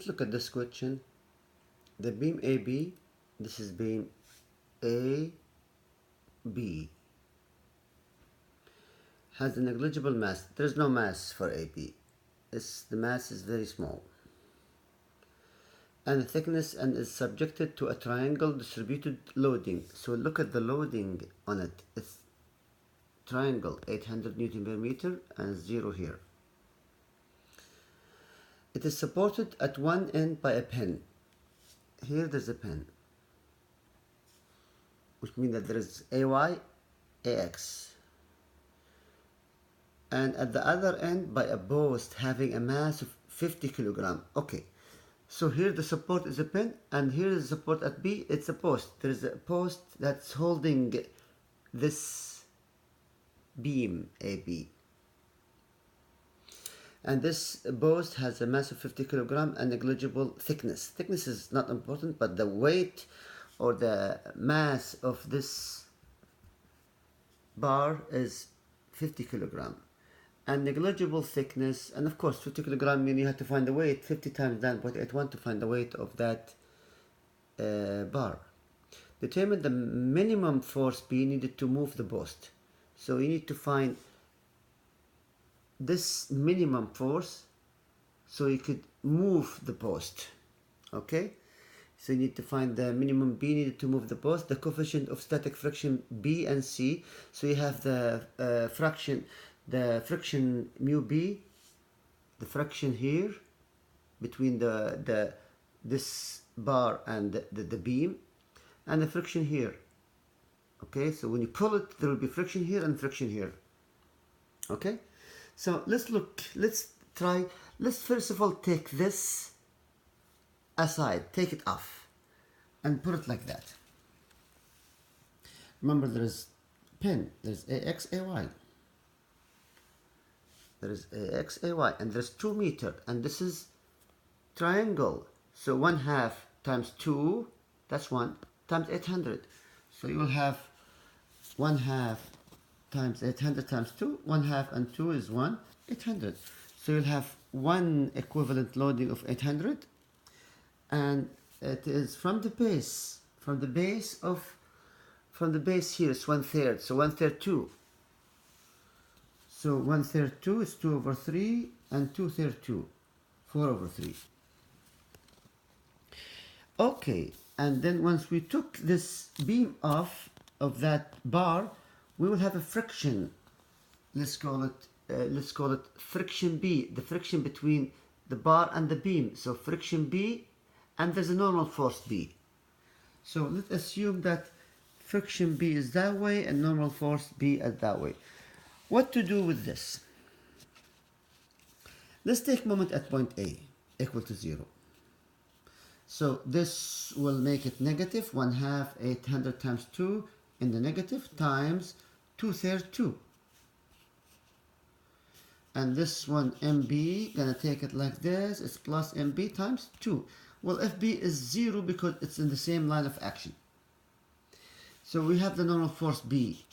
let's look at this question. The beam AB, this is beam AB, has a negligible mass. There's no mass for AB. The mass is very small. And the thickness and is subjected to a triangle distributed loading. So look at the loading on it. It's triangle, 800 Newton per meter and 0 here. It is supported at one end by a pin. Here there's a pin, which means that there is AY, AX. And at the other end by a post having a mass of 50 kilogram. Okay, so here the support is a pin, and here is the support at B, it's a post. There is a post that's holding this beam AB. And this post has a mass of 50 kilogram and negligible thickness. Thickness is not important, but the weight or the mass of this bar is 50 kilogram. And negligible thickness, and of course 50 kilogram means you have to find the weight, 50 times 9.81 to find the weight of that bar. Determine the minimum force B needed to move the post. So you need to find this minimum force so you could move the post. Okay, so you need to find the minimum B needed to move the post, the coefficient of static friction B and C. So you have the friction mu B, the friction here between this bar and the beam, and the friction here. Okay, so when you pull it, there will be friction here and friction here. Okay, so let's first of all take this aside, take it off and put it like that. Remember, there is pin, there's AX, AY. There is AX, AY, and there's 2 meters, and this is triangle. So 1/2 times 2, that's 1, times 800. So you will have 1/2 times 800 times 2, 1/2 and 2 is 1, 800. So you'll have one equivalent loading of 800, and it is from the base here is 1/3, so 1/3 2. So 1/3 2 is 2 over 3, and 2/3 2, 4 over 3. Okay, and then once we took this beam off of that bar, we will have a friction. Let's call it friction B, the friction between the bar and the beam. So friction B, and there's a normal force B. So let's assume that friction B is that way and normal force B is that way. What to do with this? Let's take moment at point A equal to 0. So this will make it negative 1/2 800 times 2 in the negative times 2/3 2. And this one MB, gonna take it like this, it's plus MB times 2. Well, FB is 0 because it's in the same line of action. So we have the normal force B,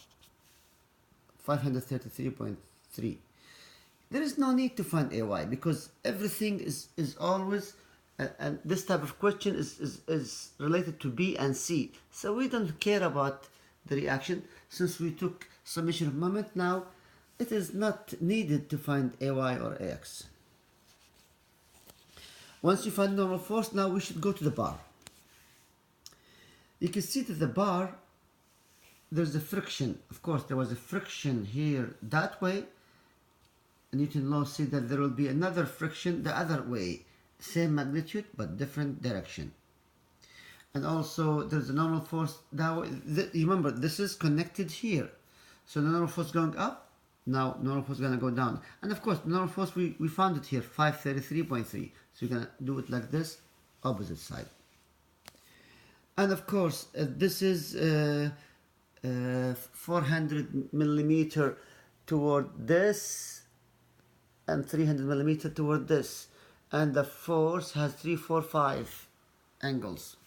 533.3. There is no need to find AY because everything is always, and this type of question is related to B and C. So we don't care about the reaction since we took summation of moment. Now it is not needed to find AY or AX. Once you find normal force, now we should go to the bar. You can see that the bar, there's a friction. Of course, there was a friction here that way. Newton law said that there will be another friction the other way. Same magnitude, but different direction. And also, there's a normal force that way. Remember, this is connected here. So the normal force going up, now normal force is going to go down. And of course, the normal force, we found it here, 533.3. So you're going to do it like this, opposite side. And of course, this is 400 millimeter toward this and 300 millimeter toward this, and the force has 3, 4, 5 angles,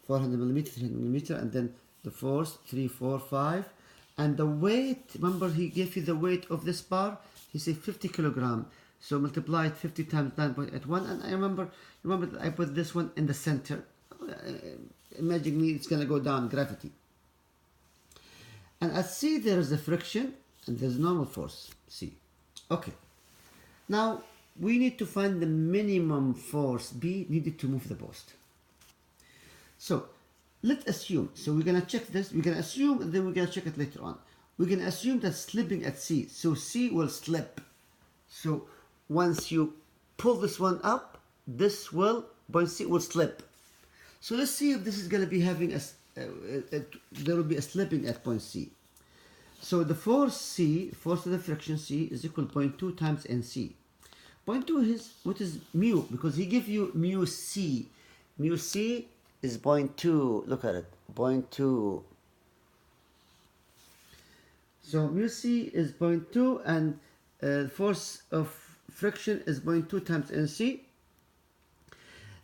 400 millimeter, 300 millimeter, and then the force 3, 4, 5, and the weight. Remember, he gave you the weight of this bar. He said 50 kilogram. So multiply it 50 times 9.81, and I remember that I put this one in the center. Imagine me, it's gonna go down gravity. And at C there is a friction and there's normal force, C. Okay. Now we need to find the minimum force B needed to move the post. So let's assume, so we're gonna check this, we're gonna assume, and then we're gonna check it later on. We're gonna assume that slipping at C, so C will slip. So once you pull this one up, this will, point C will slip. So let's see if this is gonna be having there will be a slipping at point C. So the force C, force of the friction C, is equal to 0.2 times NC. 0.2 is, what is mu? Because he give you mu C. Mu C is 0.2. Look at it, 0.2. So mu C is 0.2, and force of friction is 0.2 times NC.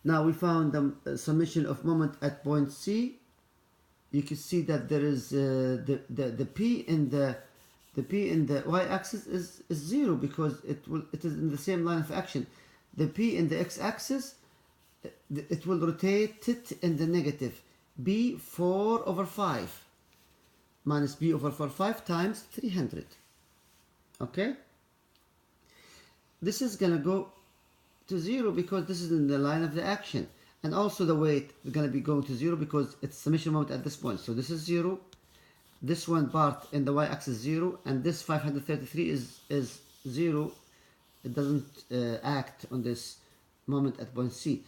Now we found the summation of moment at point C. You can see that there is the P in the y-axis is 0 because it is in the same line of action. The P in the x-axis, it will rotate it in the negative. B 4 over 5 minus B over 5 times 300. Okay? This is gonna go to 0 because this is in the line of the action. And also the weight is going to be going to 0 because it's summation moment at this point. So this is 0. This one part in the y-axis 0, and this 533 is 0. It doesn't act on this moment at point C.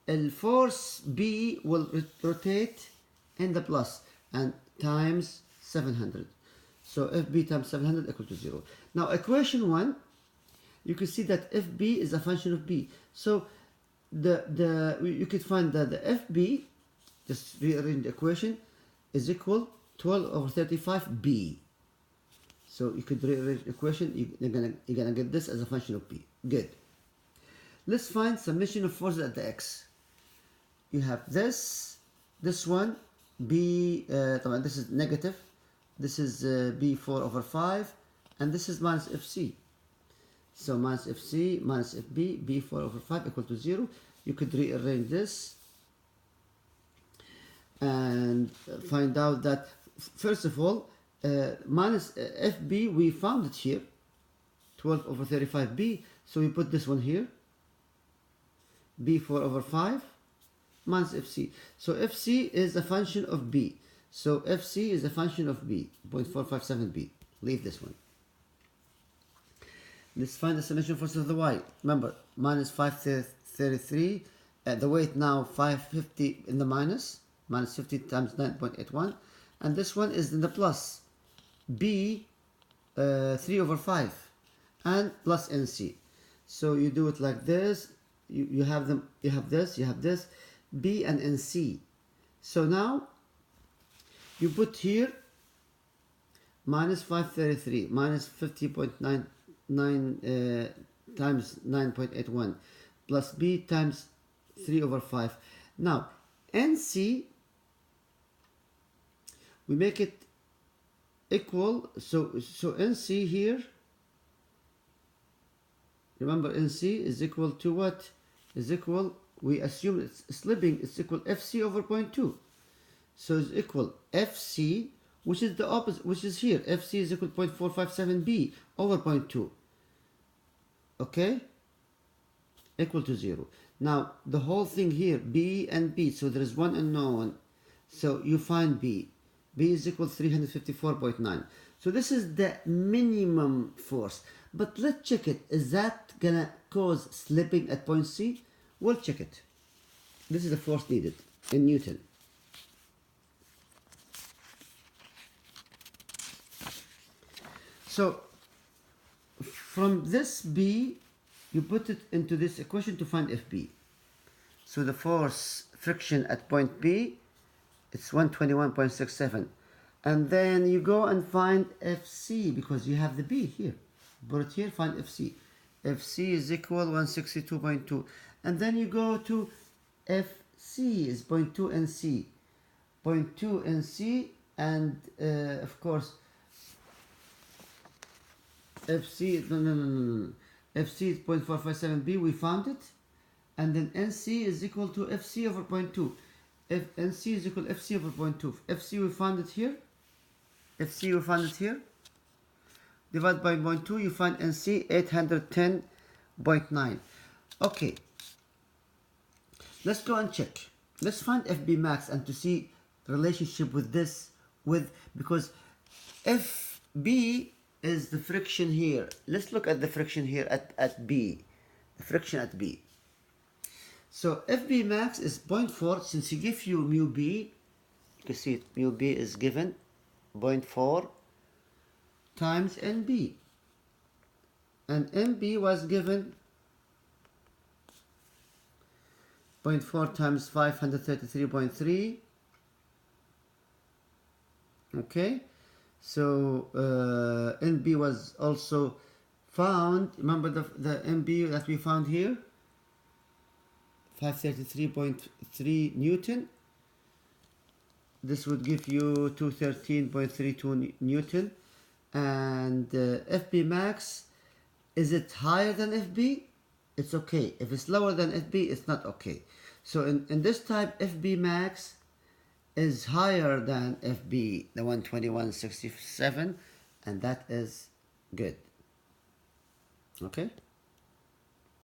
And force B will rotate in the plus and times 700. So FB times 700 equal to 0. Now equation 1, you can see that FB is a function of B. So you could find that the FB, just rearrange the equation, is equal 12 over 35 B. So you could rearrange the equation, you're gonna get this as a function of B. Good. Let's find summation of forces at the X. You have this one, B, this is negative, this is B 4 over 5, and this is minus FC. So minus FC minus FB, B 4 over 5 equal to 0. You could rearrange this and find out that, first of all, minus FB, we found it here, 12 over 35B. So we put this one here, B 4 over 5 minus FC. So FC is a function of B. So FC is a function of B, 0.457B. Leave this one. Let's find the summation force of the Y. Remember, minus 533. The weight now 550 in the minus 50 times 9.81. And this one is in the plus. B 3 over 5. And plus NC. So you do it like this. You have them. You have this. You have this. B and NC. So now you put here minus 533 minus 50.9 times 9.81 plus B times 3 over 5. Now NC, we make it equal, so NC here, remember NC is equal to what? Is equal, we assume it's slipping, it's equal FC over 0.2. So it's equal FC, which is the opposite, which is here. FC is equal to 0.457B over 0.2. Okay? Equal to 0. Now, the whole thing here, B and B, so there is one unknown. So you find B. B is equal to 354.9. So this is the minimum force. But let's check it. Is that gonna cause slipping at point C? We'll check it. This is the force needed in Newton. So from this B, you put it into this equation to find FB. So the force friction at point B, it's 121.67. And then you go and find FC because you have the B here. Put it here, find FC. FC is equal 162.2. And then you go to FC is 0.2 NC. 0.2 NC, and of course FC, no. FC is 0.457b, we found it. And then NC is equal to FC over 0.2. If NC is equal to FC over 0.2. FC we found it here. FC we found it here. Divide by 0.2, you find NC 810.9. Okay. Let's go and check. Let's find FB max and to see relationship with this because FB is the friction here. Let's look at the friction here at B. The friction at B. So FB max is 0.4. Since he gives you mu B, you can see it, mu B is given 0.4 times NB. And NB was given 0.4 times 533.3. Okay, so NB was also found. Remember the NB that we found here, 533.3 Newton. This would give you 213.32 Newton. And FB max, is it higher than FB? It's okay. If it's lower than FB, it's not okay. So in this type, FB max is higher than FB, the 121.67, and that is good. Okay.